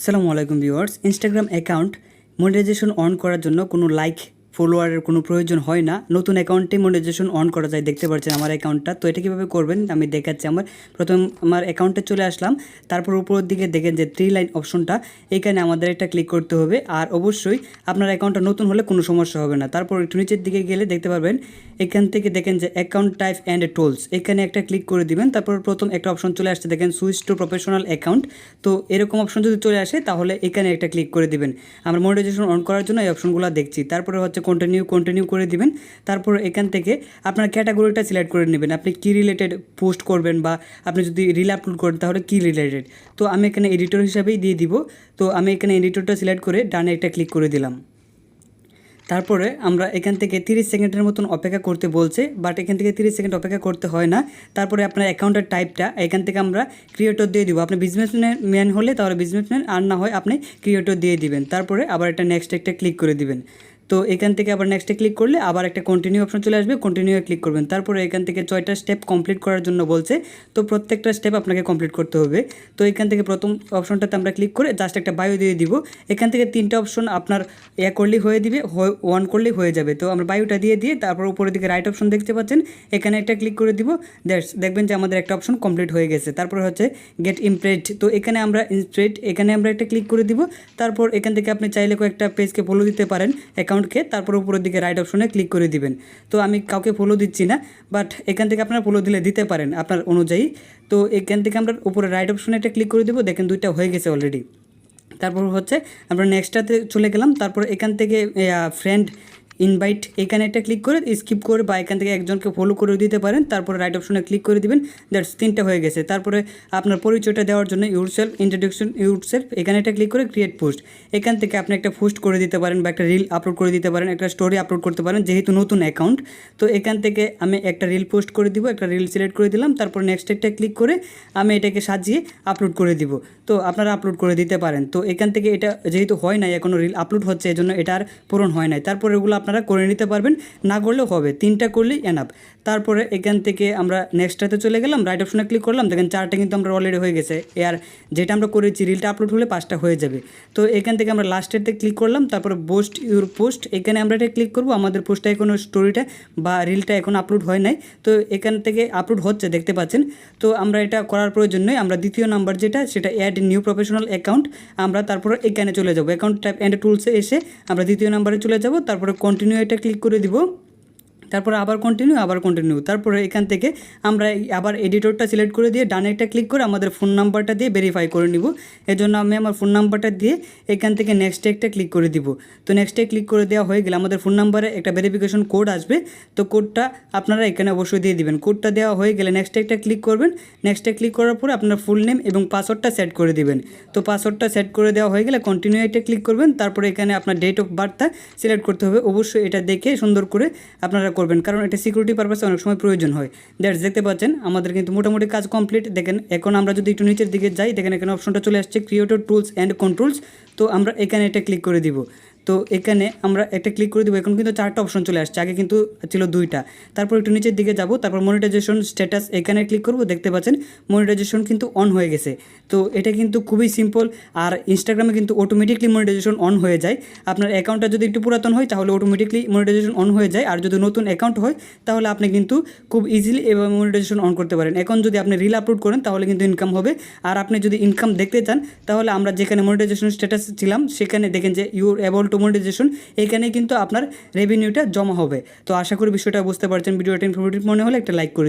আসসালামু আলাইকুম viewers. Instagram account monetisation on করার জন্য কোনো লাইক ফলোয়ারের কোনো প্রয়োজন হয় না। নতুন অ্যাকাউন্টে মনিটাইজেশন অন করা যায়। দেখতে পাচ্ছেন আমার অ্যাকাউন্টটা। তো এটা কীভাবে করবেন আমি দেখাচ্ছি। প্রথম আমার অ্যাকাউন্টে চলে আসলাম। তারপর উপরের দিকে দেখেন যে 3 লাইন অপশনটা, এখানে আমাদের একটা ক্লিক করতে হবে। আর অবশ্যই আপনার অ্যাকাউন্টটা নতুন হলে কোনো সমস্যা হবে না। তারপর একটু নিচের দিকে গেলে দেখতে পারবেন এখান থেকে দেখেন যে অ্যাকাউন্ট টাইপ অ্যান্ড টুলস, এখানে একটা ক্লিক করে দিবেন। তারপর প্রথম একটা অপশন চলে আসছে দেখেন সুইচ টু প্রফেশনাল অ্যাকাউন্ট। তো এরকম অপশন যদি চলে আসে তাহলে এখানে একটা ক্লিক করে দিবেন। আমরা মনিটাইজেশন অন করার জন্য এই অপশনগুলো দেখছি। তারপরে হচ্ছে কন্টিনিউ করে দিবেন। তারপর এখান থেকে আপনার ক্যাটাগরিটা সিলেক্ট করে নেবেন, আপনি কি রিলেটেড পোস্ট করবেন বা আপনি যদি রিল আপলোড করেন তাহলে কি রিলেটেড। তো আমি এখানে এডিটর হিসাবেই দিয়ে দিব। তো আমি এখানে এডিটরটা সিলেক্ট করে ডানে একটা ক্লিক করে দিলাম। তারপরে আমরা এখান থেকে 30 সেকেন্ডের মতন অপেক্ষা করতে বলছে, বাট এখান থেকে 30 সেকেন্ড অপেক্ষা করতে হয় না। তারপরে আপনার অ্যাকাউন্টের টাইপটা এখান থেকে আমরা ক্রিয়েটর দিয়ে দিব। আপনি বিজনেসম্যান হলে তাহলে বিজনেসম্যান, আর না হয় আপনি ক্রিয়েটর দিয়ে দিবেন। তারপরে আবার একটা নেক্সট একটা ক্লিক করে দিবেন। তো এখান থেকে আবার নেক্সটে ক্লিক করলে আবার একটা কন্টিনিউ অপশন চলে আসবে, কন্টিনিউয়ে ক্লিক করবেন। তারপরে এখান থেকে 6টা স্টেপ কমপ্লিট করার জন্য বলছে। তো প্রত্যেকটা স্টেপ আপনাকে কমপ্লিট করতে হবে। তো এখান থেকে প্রথম অপশনটাতে আমরা ক্লিক করে জাস্ট একটা বায়ো দিয়ে দিব। এখান থেকে 3টা অপশন আপনার করলেই হয়ে দিবে, 1 করলেই হয়ে যাবে। তো আমরা বায়োটা দিয়ে তারপর উপরের দিকে রাইট অপশন দেখতে পাচ্ছেন, এখানে একটা ক্লিক করে দিব। দেখবেন যে আমাদের একটা অপশন কমপ্লিট হয়ে গেছে। তারপর হচ্ছে গেট ইমপ্রেড, তো এখানে আমরা ইমপ্রেড এখানে আমরা একটা ক্লিক করে দিব। তারপর এখান থেকে আপনি চাইলে কয়েকটা পেজকে ফলো দিতে পারেন অ্যাকাউন্টকে। তারপর উপরের দিকে রাইট অপশনে ক্লিক করে দিবেন। তো আমি কাউকে ফলো দিচ্ছি না, বাট এখান থেকে আপনারা ফলো দিলে দিতে পারেন আপনার অনুযায়ী। তো এখান থেকে আমরা উপরে রাইট অপশনে একটা ক্লিক করে দিব। দেখেন 2টা হয়ে গেছে অলরেডি। তারপর হচ্ছে আমরা নেক্সটটাতে চলে গেলাম। তারপর এখান থেকে ফ্রেন্ড ইনভাইট এখানে একটা ক্লিক করে স্কিপ করে বা এখান থেকে একজনকে ফলো করে দিতে পারেন। তারপরে রাইট অপশনে ক্লিক করে দিবেন। দ্যাটস 3টা হয়ে গেছে। তারপরে আপনার পরিচয়টা দেওয়ার জন্য ইউরসেলফ, ইন্ট্রোডাকশন ইউরসেলফ, এখানে একটা ক্লিক করে ক্রিয়েট পোস্ট। এখান থেকে আপনি একটা পোস্ট করে দিতে পারেন বা একটা রিল আপলোড করে দিতে পারেন, একটা স্টোরি আপলোড করতে পারেন, যেহেতু নতুন অ্যাকাউন্ট। তো এখান থেকে আমি একটা রিল পোস্ট করে দিব, একটা রিল সিলেক্ট করে দিলাম। তারপর নেক্সট একটা ক্লিক করে আমি এটাকে সাজিয়ে আপলোড করে দিব। তো আপনারা আপলোড করে দিতে পারেন। তো এখান থেকে এটা যেহেতু হয় নাই, এখনও রিল আপলোড হচ্ছে, এজন্য এটা আর পূরণ হয় নাই। তারপর এগুলো আপনারা করে নিতে পারবেন, না করলেও হবে, 3টা করলেই এনাফ। তারপরে এখান থেকে আমরা নেক্সটটাতে চলে গেলাম, রাইট অপশনে ক্লিক করলাম। দেখেন 4টা কিন্তু আমরা অলরেডি হয়ে গেছে। আর যেটা আমরা করেছি রিলটা আপলোড হলে 5টা হয়ে যাবে। তো এখান থেকে আমরা লাস্টেরতে ক্লিক করলাম। তারপরে বোস্ট ইউর পোস্ট, এখানে আমরা এটা ক্লিক করব। আমাদের পোস্টটা এখনও স্টোরিটা বা রিলটা এখন আপলোড হয় নাই। তো এখান থেকে আপলোড হচ্ছে দেখতে পাচ্ছেন। তো আমরা এটা করার প্রয়োজন নেই। আমরা দ্বিতীয় নাম্বার যেটা সেটা অ্যাড নিউ প্রফেশনাল অ্যাকাউন্ট, আমরা তারপরে এখানে চলে যাব। অ্যাকাউন্ট টাইপ অ্যান্ড টুলসে এসে আমরা দ্বিতীয় নাম্বারে চলে যাব। তারপরে কন্টিনিউ এটা ক্লিক করে দিব। তারপরে আবার কন্টিনিউ। তারপরে এখান থেকে আমরা আবার এডিটরটা সিলেক্ট করে দিয়ে ডানে একটা ক্লিক করে আমাদের ফোন নাম্বারটা দিয়ে ভেরিফাই করে নিব। এজন্য আমি আমার ফোন নাম্বারটা দিয়ে এখান থেকে নেক্সটে একটা ক্লিক করে দিব। তো নেক্সটে ক্লিক করে দেওয়া হয়ে গেলে আমাদের ফোন নাম্বারে একটা ভেরিফিকেশন কোড আসবে। তো কোডটা আপনারা এখানে অবশ্যই দিয়ে দিবেন। কোডটা দেওয়া হয়ে গেলে নেক্সটে একটা ক্লিক করবেন। নেক্সটে ক্লিক করার পরে আপনার ফুল নেম এবং পাসওয়ার্ডটা সেট করে দিবেন। তো পাসওয়ার্ডটা সেট করে দেওয়া হয়ে গেলে কন্টিনিউ এটা ক্লিক করবেন। তারপরে এখানে আপনার ডেট অফ বার্থটা সিলেক্ট করতে হবে। অবশ্যই এটা দেখে সুন্দর করে আপনারা করবেন, কারণ এটা সিকিউরিটি পারপাসে অনেক সময় প্রয়োজন হয়। দ্যাটস দেখতে পাচ্ছেন আমাদের কিন্তু মোটামুটি কাজ কমপ্লিট। দেখেন এখন আমরা যদি একটু নিচের দিকে যাই, দেখেন এখানে অপশনটা চলে আসছে ক্রিয়েটর টুলস অ্যান্ড কন্ট্রোলস। তো আমরা এখানে এটা ক্লিক করে দিব। তো এখানে আমরা একটা ক্লিক করে দেবো। এখন কিন্তু 4টা অপশন চলে আসছে, আগে কিন্তু ছিল 2টা। তারপর একটু নিচের দিকে যাব, তারপর মনিটাইজেশন স্ট্যাটাস এখানে ক্লিক করব। দেখতে পাচ্ছেন মনিটাইজেশন কিন্তু অন হয়ে গেছে। তো এটা কিন্তু খুবই সিম্পল। আর ইনস্টাগ্রামে কিন্তু অটোমেটিকলি মনিটাইজেশন অন হয়ে যায়। আপনার অ্যাকাউন্টটা যদি একটু পুরাতন হয় তাহলে অটোমেটিকলি মনিটাইজেশন অন হয়ে যায়। আর যদি নতুন অ্যাকাউন্ট হয় তাহলে আপনি কিন্তু খুব ইজিলি এবং মনিটাইজেশন অন করতে পারেন। এখন যদি আপনি রিল আপলোড করেন তাহলে কিন্তু ইনকাম হবে। আর আপনি যদি ইনকাম দেখতে চান তাহলে আমরা যেখানে মনিটাইজেশন স্ট্যাটাস ছিলাম সেখানে দেখেন যে ইউর এবল টু মনিটাইজেশন, এখানে কিন্তু আপনার রেভিনিউটা জমা হবে। তো আশা করি বিষয়টা বুঝতে পারছেন। ভিডিওটা ইনফরমেটিভ মনে হলে একটা লাইক করে